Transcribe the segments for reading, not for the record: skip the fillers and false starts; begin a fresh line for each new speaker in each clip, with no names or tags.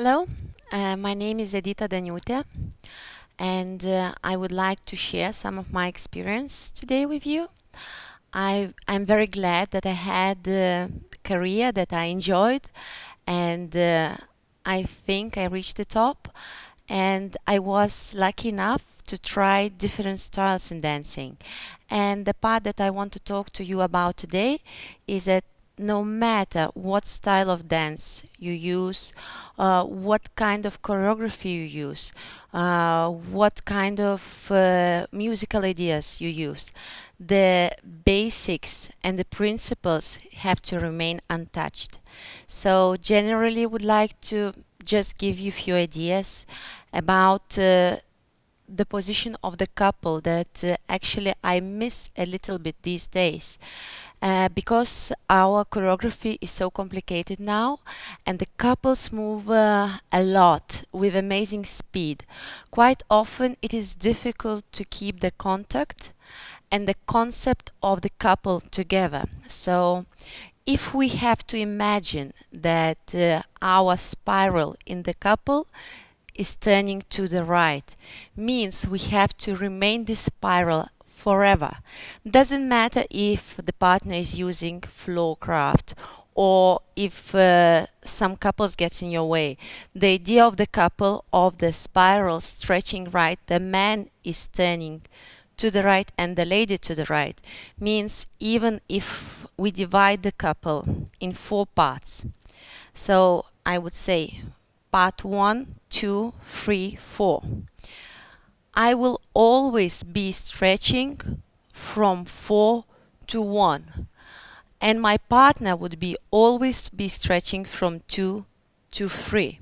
Hello, my name is Edita Daniute, and I would like to share some of my experience today with you. I'm very glad that I had a career that I enjoyed, and I think I reached the top, and I was lucky enough to try different styles in dancing. And the part that I want to talk to you about today is that no matter what style of dance you use, what kind of choreography you use, what kind of musical ideas you use, the basics and the principles have to remain untouched. So generally I would like to just give you a few ideas about the position of the couple that actually I miss a little bit these days. Because our choreography is so complicated now and the couples move a lot with amazing speed. Quite often it is difficult to keep the contact and the concept of the couple together. So if we have to imagine that our spiral in the couple is turning to the right, means we have to remain this spiral forever. Doesn't matter if the partner is using floor craft or if some couples gets in your way. The idea of the couple of the spiral stretching right, the man is turning to the right and the lady to the right, means even if we divide the couple in 4 parts. So I would say part 1, 2, 3, 4. I will always be stretching from 4 to 1, and my partner would be always be stretching from 2 to 3.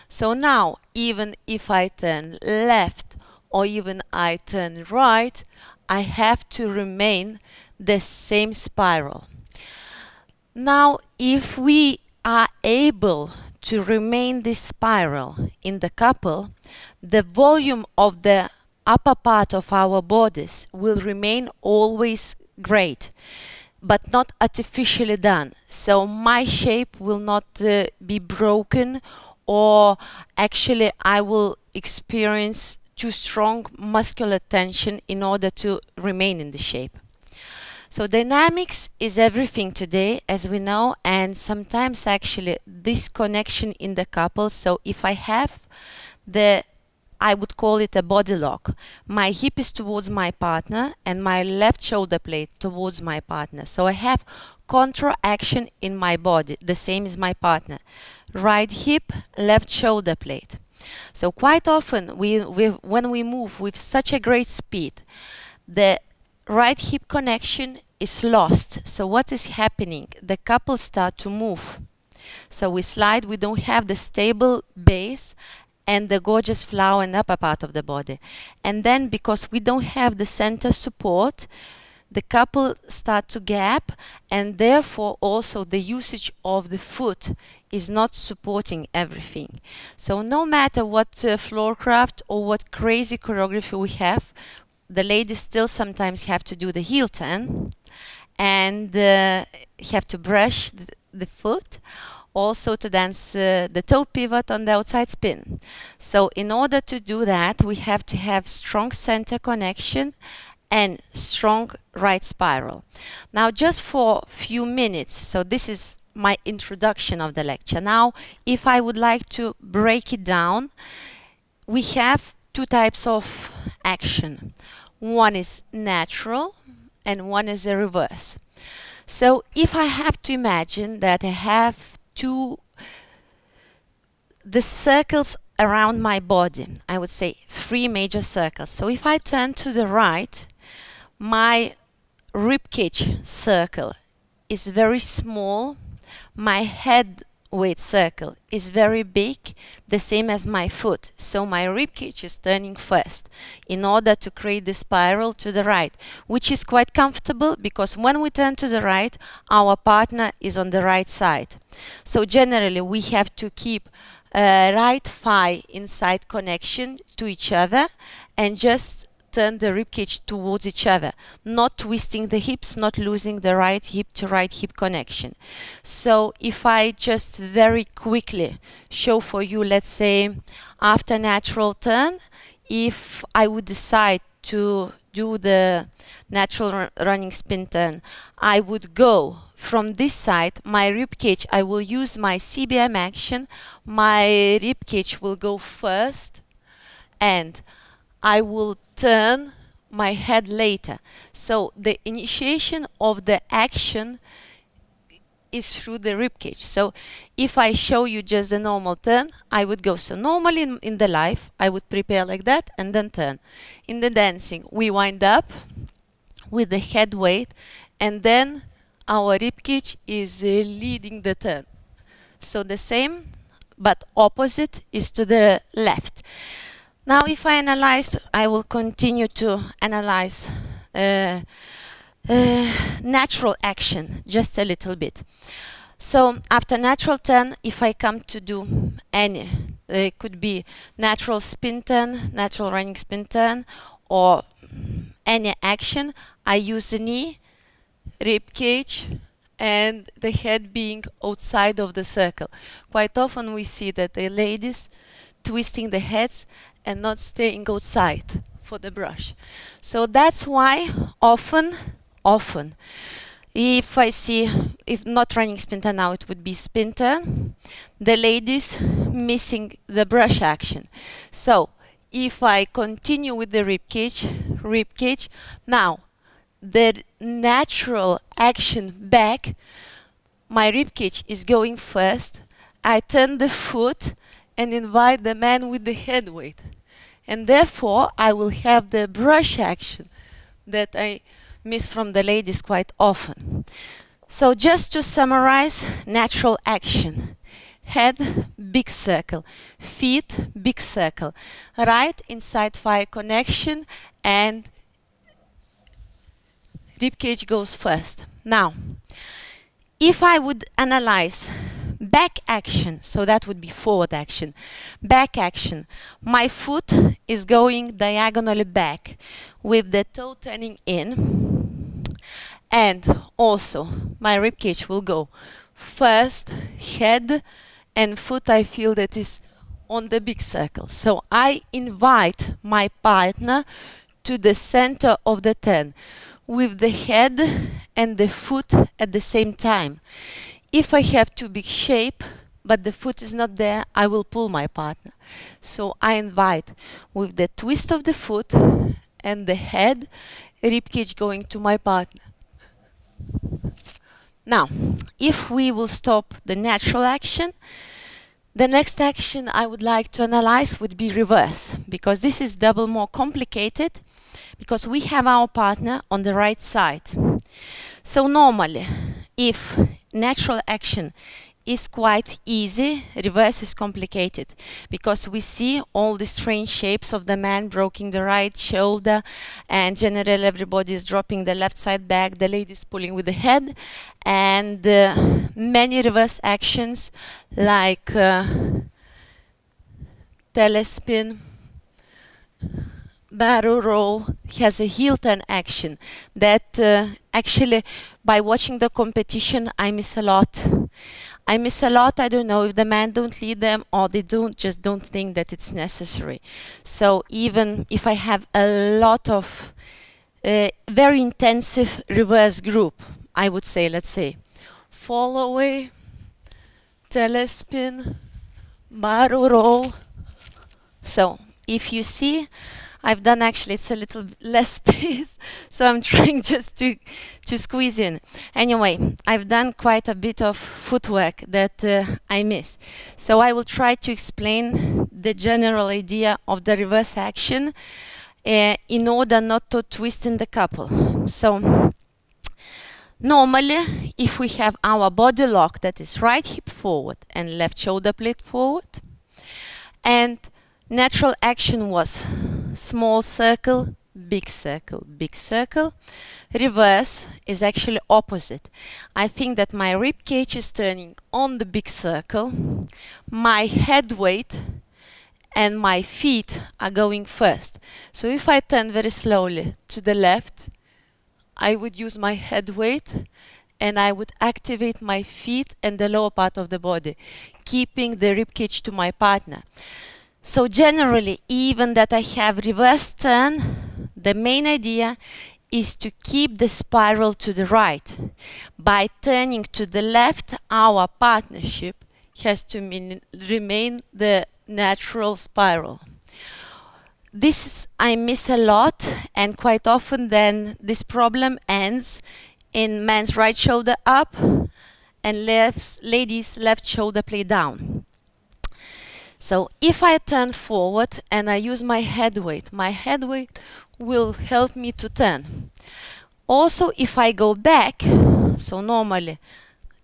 So now, even if I turn left or even I turn right, I have to remain the same spiral. Now, if we are able to remain this spiral in the couple, the volume of the upper part of our bodies will remain always great, but not artificially done. So my shape will not be broken, or actually I will experience too strong muscular tension in order to remain in the shape. So dynamics is everything today, as we know, and sometimes actually this connection in the couple. So if I have I would call it a body lock. My hip is towards my partner and my left shoulder blade towards my partner. So I have contra action in my body, the same as my partner. Right hip, left shoulder blade. So quite often when we move with such a great speed, the right hip connection is lost. So what is happening? The couples start to move. So we slide, we don't have the stable base and the gorgeous flower in the upper part of the body. And then because we don't have the center support, the couple start to gap, and therefore also the usage of the foot is not supporting everything. So no matter what floor craft or what crazy choreography we have, the ladies still sometimes have to do the heel turn and have to brush the foot, also to dance the toe pivot on the outside spin. So in order to do that, we have to have strong center connection and strong right spiral. Now just for a few minutes, so this is my introduction of the lecture. Now if I would like to break it down, we have 2 types of action. One is natural and one is a reverse. So if I have to imagine that I have the circles around my body, I would say 3 major circles. So if I turn to the right, my ribcage circle is very small, my head weight circle is very big, the same as my foot. So my ribcage is turning first in order to create the spiral to the right, which is quite comfortable because when we turn to the right, our partner is on the right side. So generally we have to keep right thigh inside connection to each other and just turn the rib cage towards each other, not twisting the hips, not losing the right hip to right hip connection. So if I just very quickly show for you, let's say after natural turn, if I would decide to do the natural running spin turn, I would go from this side, my rib cage, I will use my CBM action, my rib cage will go first, and I will turn my head later. So the initiation of the action is through the rib cage. So if I show you just a normal turn, I would go. So normally in the life, I would prepare like that and then turn. In the dancing, we wind up with the head weight, and then our rib cage is leading the turn. So the same, but opposite is to the left. Now if I analyze, I will continue to analyze natural action just a little bit. So after natural turn, if I come to do any, it could be natural spin turn, natural running spin turn, or any action, I use the knee, rib cage, and the head being outside of the circle. Quite often we see that the ladies twisting the heads and not staying outside for the brush. So that's why often, if I see, if not running spin turn now, it would be spin turn, the ladies missing the brush action. So if I continue with the rib cage, now the natural action back, my rib cage is going first, I turn the foot and invite the man with the head weight. And therefore, I will have the brush action that I miss from the ladies quite often. So just to summarize, natural action. Head, big circle. Feet, big circle. Right inside thigh connection, and rib cage goes first. Now, if I would analyze back action, so that would be forward action. Back action, my foot is going diagonally back with the toe turning in, and also my rib cage will go first, head and foot, I feel that is on the big circle. So I invite my partner to the center of the turn with the head and the foot at the same time. If I have too big shape, but the foot is not there, I will pull my partner. So I invite with the twist of the foot and the head, rib cage going to my partner. Now, if we will stop the natural action, the next action I would like to analyze would be reverse, because this is double more complicated, because we have our partner on the right side. So normally, if natural action is quite easy, reverse is complicated, because we see all the strange shapes of the man breaking the right shoulder, and generally everybody is dropping the left side back, the lady is pulling with the head, and many reverse actions like telespin, barrel roll has a heel turn action that actually by watching the competition I miss a lot. I don't know if the men don't lead them or they just don't think that it's necessary. So even if I have a lot of very intensive reverse group, I would say, let's say, fall away, telespin, barrel roll. So if you see, I've done actually, it's a little less space, so I'm trying just to squeeze in. Anyway, I've done quite a bit of footwork that I miss. So I will try to explain the general idea of the reverse action in order not to twist in the couple. So normally, if we have our body lock, that is right hip forward and left shoulder blade forward, and natural action was small circle, big circle, big circle. Reverse is actually opposite. I think that my rib cage is turning on the big circle, my head weight and my feet are going first. So if I turn very slowly to the left, I would use my head weight and I would activate my feet and the lower part of the body, keeping the ribcage to my partner. So generally, even that I have reverse turn, the main idea is to keep the spiral to the right. By turning to the left, our partnership has to remain the natural spiral. This I miss a lot, and quite often then this problem ends in man's right shoulder up and ladies' left shoulder play down. So if I turn forward and I use my head weight will help me to turn. Also, if I go back, so normally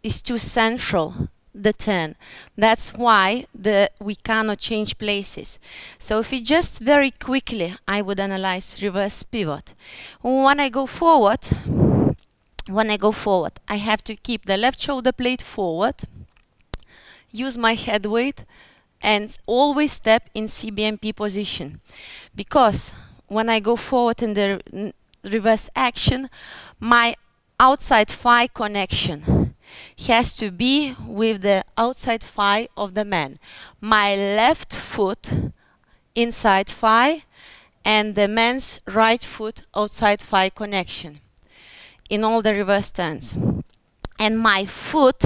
it's too central, the turn. That's why we cannot change places. So if we just very quickly, I would analyze reverse pivot. When I go forward, I have to keep the left shoulder blade forward, use my head weight, and always step in CBMP position. Because when I go forward in the reverse action, my outside thigh connection has to be with the outside thigh of the man. My left foot inside thigh and the man's right foot outside thigh connection in all the reverse turns. And my foot,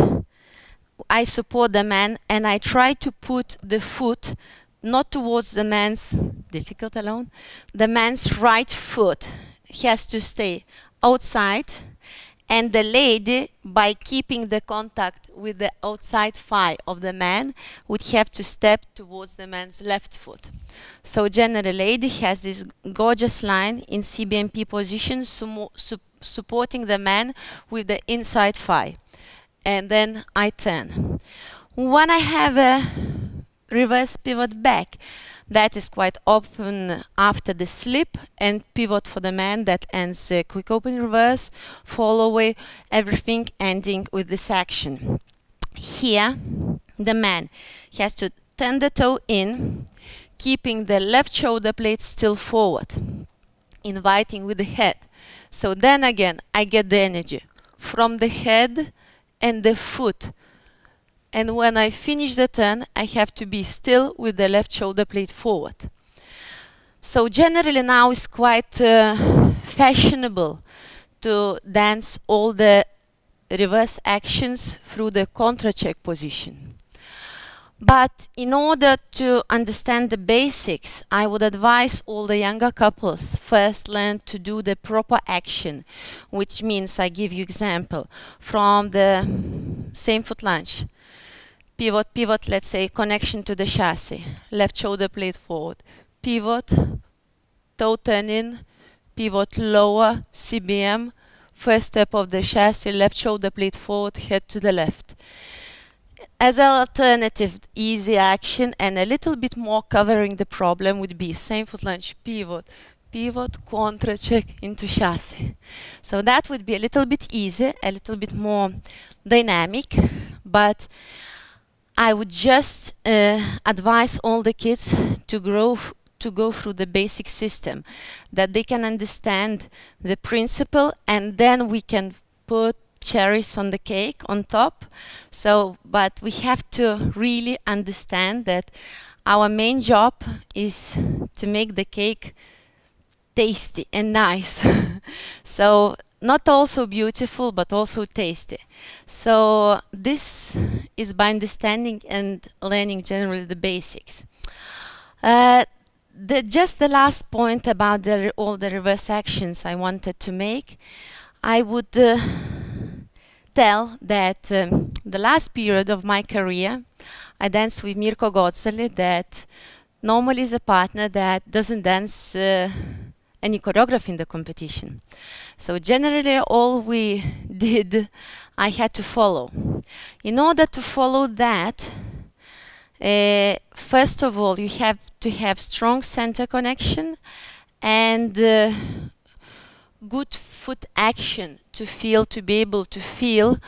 I support the man and I try to put the foot not towards the man's, difficult alone, the man's right foot has to stay outside, and the lady, by keeping the contact with the outside thigh of the man, would have to step towards the man's left foot. So generally, lady has this gorgeous line in CBMP position, supporting the man with the inside thigh. And then I turn. When I have a reverse pivot back, that is quite often after the slip and pivot for the man that ends quick open reverse, fall away, everything ending with this action. Here, the man has to turn the toe in, keeping the left shoulder blade still forward, inviting with the head. So then again, I get the energy from the head and the foot. And when I finish the turn, I have to be still with the left shoulder blade forward. So generally now it's quite fashionable to dance all the reverse actions through the contra-check position. But in order to understand the basics, I would advise all the younger couples first learn to do the proper action, which means, I give you example, from the same foot lunge. Pivot, pivot, let's say, connection to the chassis. Left shoulder blade forward. Pivot, toe turn in, pivot lower, CBM. First step of the chassis, left shoulder blade forward, head to the left. As an alternative, easy action and a little bit more covering the problem would be same foot lunge, pivot, pivot, contra check into chassis. So that would be a little bit easier, a little bit more dynamic, but I would just advise all the kids to go through the basic system, that they can understand the principle, and then we can put cherries on the cake on top. So, but we have to really understand that our main job is to make the cake tasty and nice. So not also beautiful, but also tasty. So this is by understanding and learning generally the basics. Just the last point about all the reverse actions I wanted to make, I would tell that the last period of my career, I danced with Mirko Gozzoli, that normally is a partner that doesn't dance any choreography in the competition. So generally all we did, I had to follow. In order to follow that, first of all, you have to have strong center connection and good foot action to be able to feel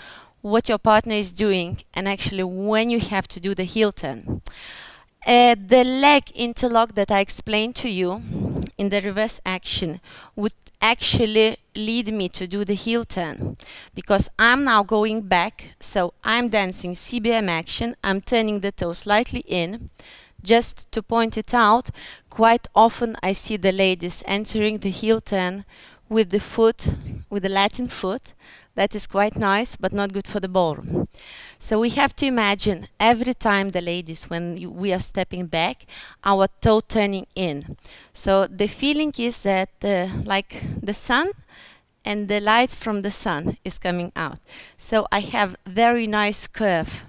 what your partner is doing and actually when you have to do the heel turn. The leg interlock that I explained to you in the reverse action would actually lead me to do the heel turn, because I'm now going back, so I'm dancing CBM action, I'm turning the toe slightly in. Just to point it out, quite often I see the ladies entering the heel turn with the foot, with the Latin foot. That is quite nice, but not good for the ballroom. So we have to imagine every time the ladies, when we are stepping back, our toe turning in. So the feeling is that like the sun and the lights from the sun is coming out. So I have very nice curve.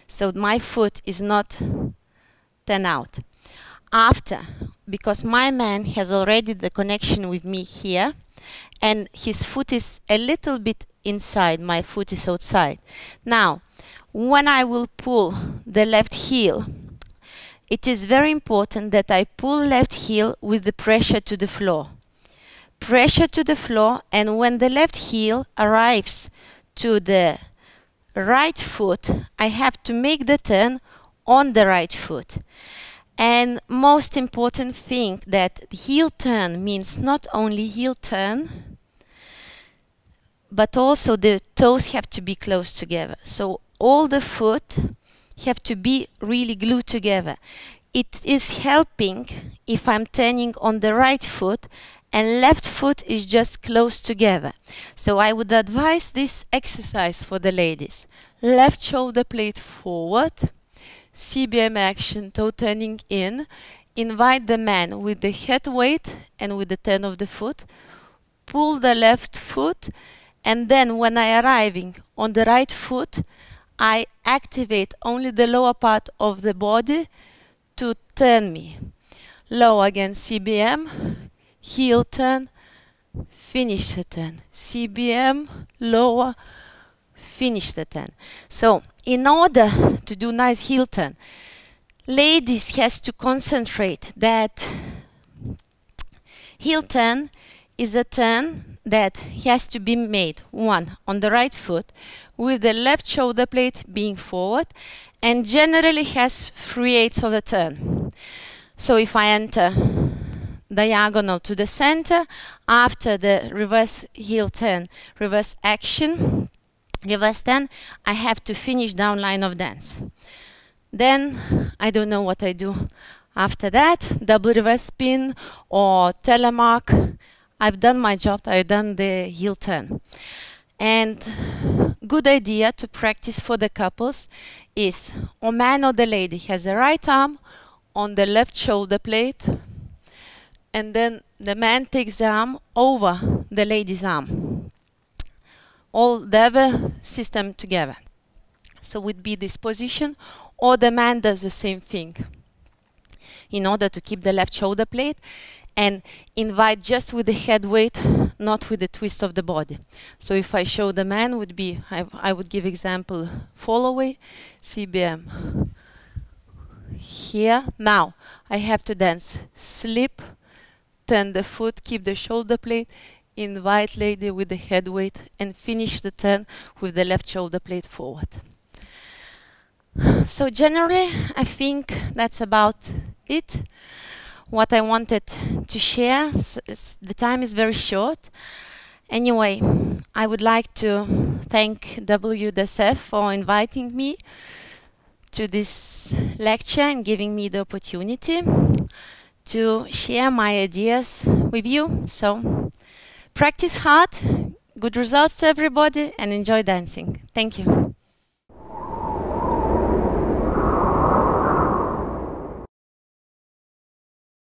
So my foot is not turned out. After, because my man has already the connection with me here, and his foot is a little bit inside, my foot is outside. Now, when I will pull the left heel, it is very important that I pull left heel with the pressure to the floor. Pressure to the floor, and when the left heel arrives to the right foot, I have to make the turn on the right foot. And most important thing, that heel turn means not only heel turn, but also the toes have to be close together. So all the foot have to be really glued together. It is helping if I'm turning on the right foot and left foot is just close together. So I would advise this exercise for the ladies. Left shoulder blade forward, CBM action, toe turning in. Invite the man with the head weight and with the turn of the foot. Pull the left foot, and then when I arriving on the right foot, I activate only the lower part of the body to turn me. Low again, CBM, heel turn, finish the turn. CBM, lower, finish the turn. So in order to do nice heel turn, ladies has to concentrate that heel turn is a turn that has to be made, one, on the right foot, with the left shoulder blade being forward, and generally has 3/8 of the turn. So if I enter diagonal to the center, after the reverse heel turn, reverse action, reverse turn, I have to finish down line of dance. Then I don't know what I do after that, double reverse spin or telemark. I've done my job, I've done the heel turn. And good idea to practice for the couples is, a man or the lady has the right arm on the left shoulder blade, and then the man takes the arm over the lady's arm. All the other system together. So would be this position, or the man does the same thing in order to keep the left shoulder blade and invite just with the head weight, not with the twist of the body. So if I show the man, would be, I would give example, fall away, CBM. Here, now, I have to dance, slip, turn the foot, keep the shoulder blade, invite lady with the head weight, and finish the turn with the left shoulder blade forward. So generally, I think that's about it. What I wanted to share. The time is very short. Anyway, I would like to thank WDSF for inviting me to this lecture and giving me the opportunity to share my ideas with you. So practice hard, good results to everybody, and enjoy dancing. Thank you.